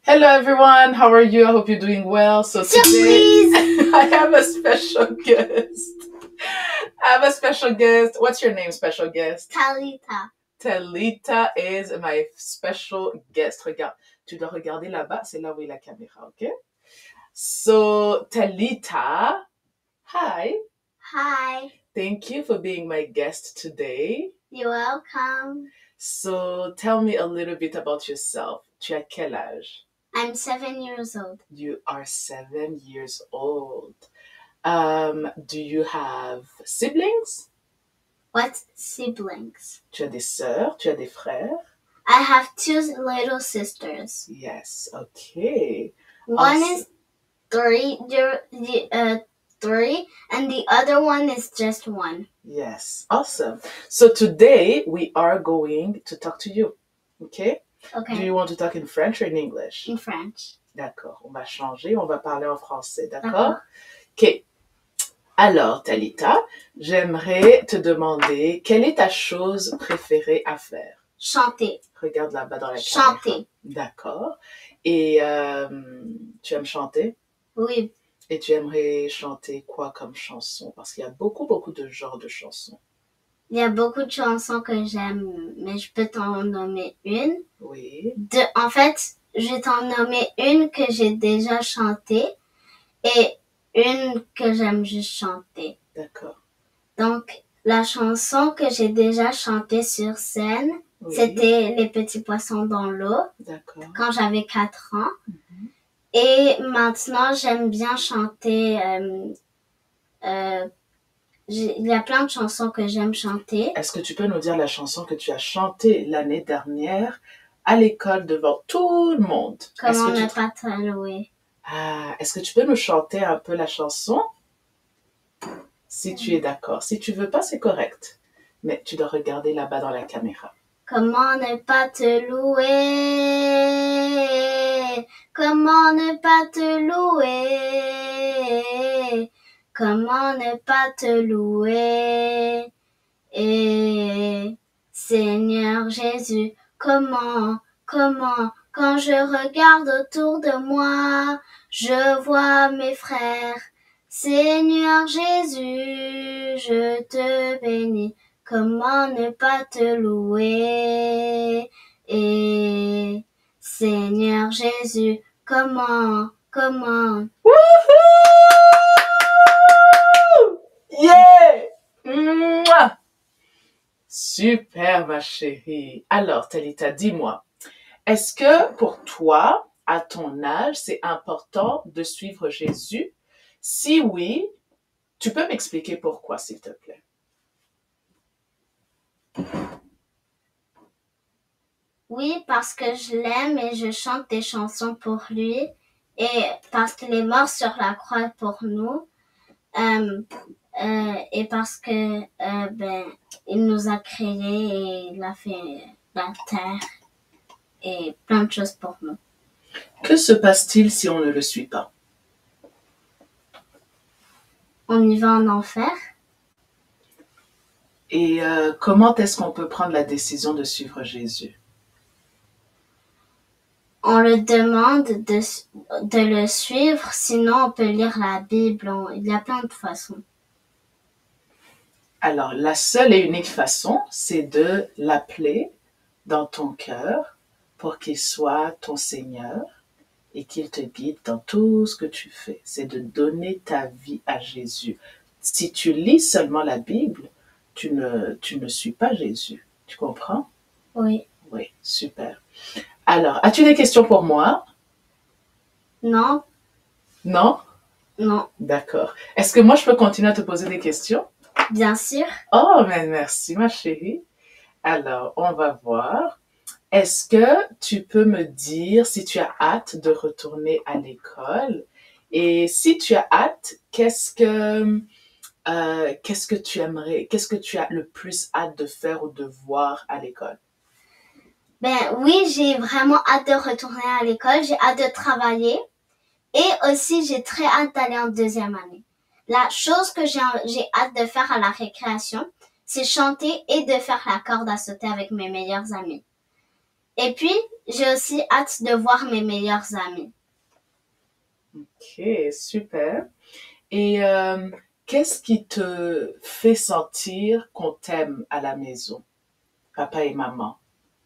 Hello everyone, how are you? I hope you're doing well. So today I have a special guest. What's your name, special guest? Talita. Talita is my special guest. Regarde, tu dois regarder là-bas, c'est là où est la caméra, ok? So Talita, hi. Hi. Thank you for being my guest today. You're welcome. So tell me a little bit about yourself. Tu as quel âge? I'm 7 years old. You are 7 years old. Do you have siblings? What siblings? Tu as des sœurs? Tu as des frères? I have 2 little sisters. Yes, okay. One Awesome. is 3, 3, and the other one is just 1. Yes, awesome. So today we are going to talk to you, okay? Okay. Do you want to talk in French or in English? In French. D'accord, on va changer, on va parler en français, d'accord? Ok. Alors, Talita, j'aimerais te demander, quelle est ta chose préférée à faire? Chanter. Regarde là-bas dans la caméra. Chanter. D'accord. Et tu aimes chanter? Oui. Et tu aimerais chanter quoi comme chanson? Parce qu'il y a beaucoup de genres de chansons. Il y a beaucoup de chansons que j'aime, mais je peux t'en nommer une. Oui. En fait, je vais t'en nommer une que j'ai déjà chantée et une que j'aime juste chanter. D'accord. Donc, la chanson que j'ai déjà chantée sur scène, Oui. c'était Les petits poissons dans l'eau. D'accord. Quand j'avais 4 ans. Et maintenant, j'aime bien chanter... il y a plein de chansons que j'aime chanter. Est-ce que tu peux nous dire la chanson que tu as chantée l'année dernière à l'école devant tout le monde? Comment ne pas te louer? Ah, est-ce que tu peux nous chanter un peu la chanson? Si tu es d'accord. Si tu veux pas, c'est correct. Mais tu dois regarder là-bas dans la caméra. Comment ne pas te louer? Comment ne pas te louer? Comment ne pas te louer? Et Seigneur Jésus, comment, quand je regarde autour de moi, je vois mes frères. Seigneur Jésus, je te bénis. Comment ne pas te louer? Et Seigneur Jésus, comment? Wouhou! Yeah! Mouah! Super, ma chérie. Alors, Talita, dis-moi, est-ce que pour toi, à ton âge, c'est important de suivre Jésus? Si oui, tu peux m'expliquer pourquoi, s'il te plaît? Oui, parce que je l'aime et je chante des chansons pour lui et parce qu'il est mort sur la croix pour nous et parce que il nous a créés et il a fait la terre et plein de choses pour nous. Que se passe-t-il si on ne le suit pas? On y va en enfer. Et comment est-ce qu'on peut prendre la décision de suivre Jésus? On le demande de le suivre, sinon on peut lire la Bible. Il y a plein de façons. Alors, la seule et unique façon, c'est de l'appeler dans ton cœur pour qu'il soit ton Seigneur et qu'il te guide dans tout ce que tu fais. C'est de donner ta vie à Jésus. Si tu lis seulement la Bible, tu ne suis pas Jésus. Tu comprends? Oui. Oui, super. Alors, as-tu des questions pour moi? Non. Non? Non. D'accord. Est-ce que moi, je peux continuer à te poser des questions? Bien sûr. Oh, mais merci, ma chérie. Alors, on va voir. Est-ce que tu peux me dire si tu as hâte de retourner à l'école? Et si tu as hâte, qu'est-ce que tu aimerais, qu'est-ce que tu as le plus hâte de faire ou de voir à l'école? Oui, j'ai vraiment hâte de retourner à l'école. J'ai hâte de travailler. Et aussi, j'ai très hâte d'aller en 2e année. La chose que j'ai hâte de faire à la récréation, c'est chanter et de faire la corde à sauter avec mes meilleurs amis. Et puis, j'ai aussi hâte de voir mes meilleurs amis. Ok, super. Et qu'est-ce qui te fait sentir qu'on t'aime à la maison, papa et maman?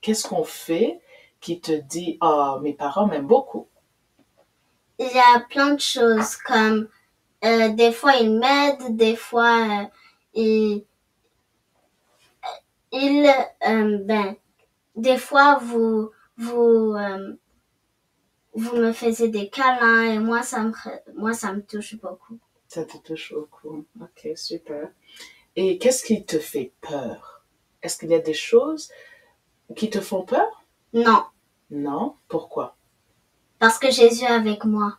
Qu'est-ce qu'on fait qui te dit, oh, mes parents m'aiment beaucoup? Il y a plein de choses comme des fois ils m'aident, des fois ils, des fois vous me faisiez des câlins et moi ça me touche beaucoup. Ça te touche beaucoup. Ok, super. Et qu'est-ce qui te fait peur? Est-ce qu'il y a des choses qui te font peur? Non, Non. Pourquoi? parce que Jésus est avec moi.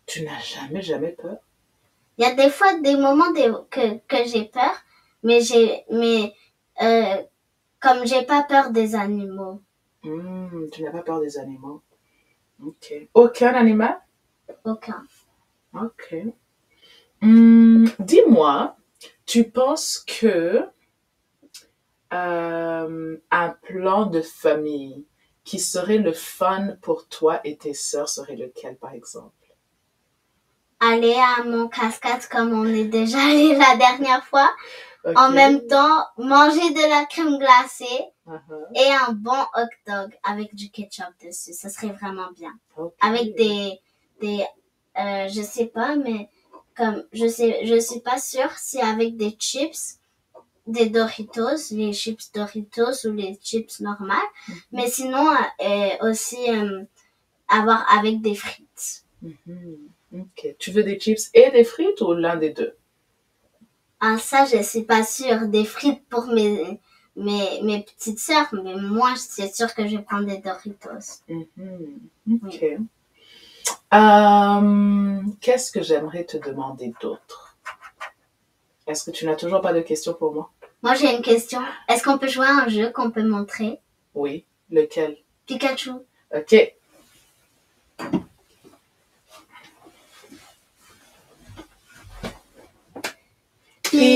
Tu n'as jamais peur? Il y a des fois des moments que j'ai peur, mais comme j'ai pas peur des animaux. Tu n'as pas peur des animaux. Ok. Aucun animal? Aucun. Ok. Dis-moi, tu penses que un plan de famille qui serait le fun pour toi et tes sœurs serait lequel, par exemple? Aller à mon cascade comme on est déjà allé la dernière fois. Okay. En même temps, manger de la crème glacée Uh-huh. et un bon hot dog avec du ketchup dessus. Ça serait vraiment bien. Okay. Avec je sais pas, mais comme, je suis pas sûre si avec des chips, des Doritos, les chips Doritos ou les chips normales, Mm-hmm. mais sinon, aussi, avoir avec des frites. Mm-hmm. Ok. Tu veux des chips et des frites ou l'un des deux? Ah, ça, je suis pas sûre. Des frites pour mes petites sœurs, mais moi, c'est sûr que je vais prendre des Doritos. Mm-hmm. Ok. Oui. Qu'est-ce que j'aimerais te demander d'autre? Est-ce que tu n'as toujours pas de questions pour moi? Moi, j'ai une question. Est-ce qu'on peut jouer à un jeu qu'on peut montrer? Oui. Lequel? Pikachu. Ok.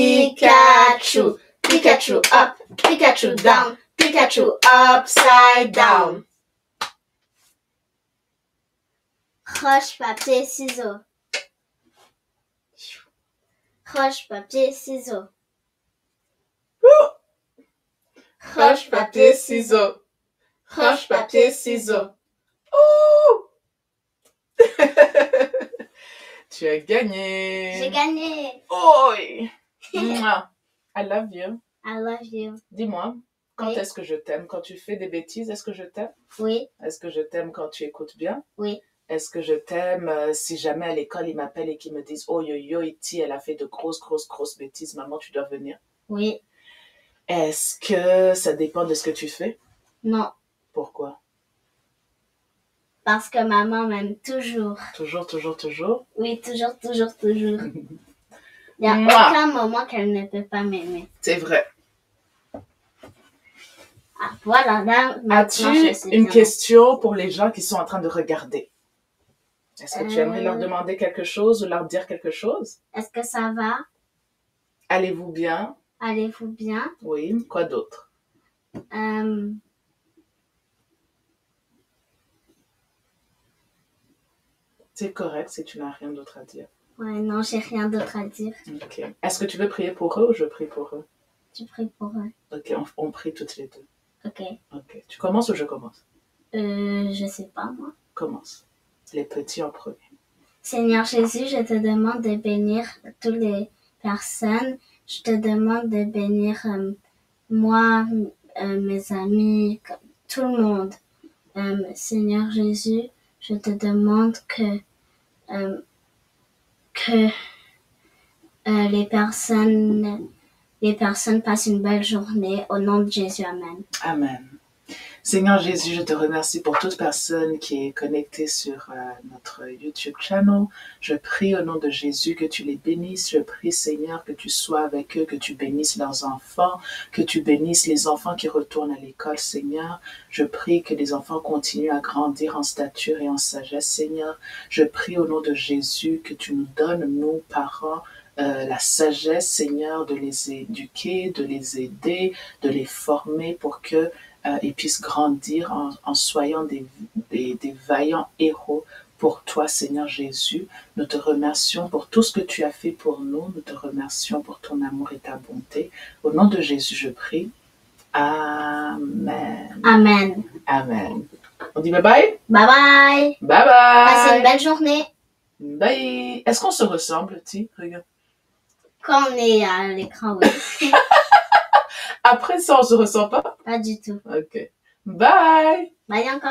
Pikachu, Pikachu up, Pikachu down, Pikachu upside down. Roche, papier, ciseaux. Roche, papier, ciseaux. Roche, papier, ciseaux. Roche, papier, ciseaux. Oh! Tu as gagné. J'ai gagné. Oh! I love you. I love you. Dis-moi, quand Oui. est-ce que je t'aime? Quand tu fais des bêtises, est-ce que je t'aime? Oui. Est-ce que je t'aime quand tu écoutes bien? Oui. Est-ce que je t'aime si jamais à l'école ils m'appellent et qu'ils me disent oh yo yo Iti, elle a fait de grosses bêtises, maman tu dois venir? Oui. Est-ce que ça dépend de ce que tu fais? Non. Pourquoi? Parce que maman m'aime toujours. Toujours? Oui, toujours. Il n'y a Mouah. aucun moment qu'elle ne peut pas m'aimer. C'est vrai. Ah, voilà, là, As-tu une question pour les gens qui sont en train de regarder? Est-ce que tu aimerais leur demander quelque chose ou leur dire quelque chose? Est-ce que ça va? Allez-vous bien? Allez-vous bien? Oui. Quoi d'autre? C'est correct si tu n'as rien d'autre à dire. Ouais, non, j'ai rien d'autre à dire. Ok. Est-ce que tu veux prier pour eux ou je prie pour eux? Tu pries pour eux. Ok, on prie toutes les deux. Ok. Ok. Tu commences ou je commence? Je sais pas, moi. Commence. Les petits en premier. Seigneur Jésus, je te demande de bénir toutes les personnes. Je te demande de bénir moi, mes amis, tout le monde. Seigneur Jésus, je te demande que les personnes passent une belle journée. Au nom de Jésus, Amen. Amen. Seigneur Jésus, je te remercie pour toute personne qui est connectée sur notre YouTube channel. Je prie au nom de Jésus que tu les bénisses. Je prie, Seigneur, que tu sois avec eux, que tu bénisses leurs enfants, que tu bénisses les enfants qui retournent à l'école, Seigneur. Je prie que les enfants continuent à grandir en stature et en sagesse, Seigneur. Je prie au nom de Jésus que tu nous donnes, nous, parents, la sagesse, Seigneur, de les éduquer, de les aider, de les former pour que ils puissent grandir en soyant des vaillants héros pour toi, Seigneur Jésus. Nous te remercions pour tout ce que tu as fait pour nous. Nous te remercions pour ton amour et ta bonté. Au nom de Jésus, je prie. Amen. Amen. Amen. On dit bye bye? Bye bye. Bye bye. Passez une belle journée. Bye. Est-ce qu'on se ressemble, Ti? Regarde. Quand on est à l'écran, oui. Après ça, on se ressent pas? Pas du tout. Ok. Bye. Bye encore.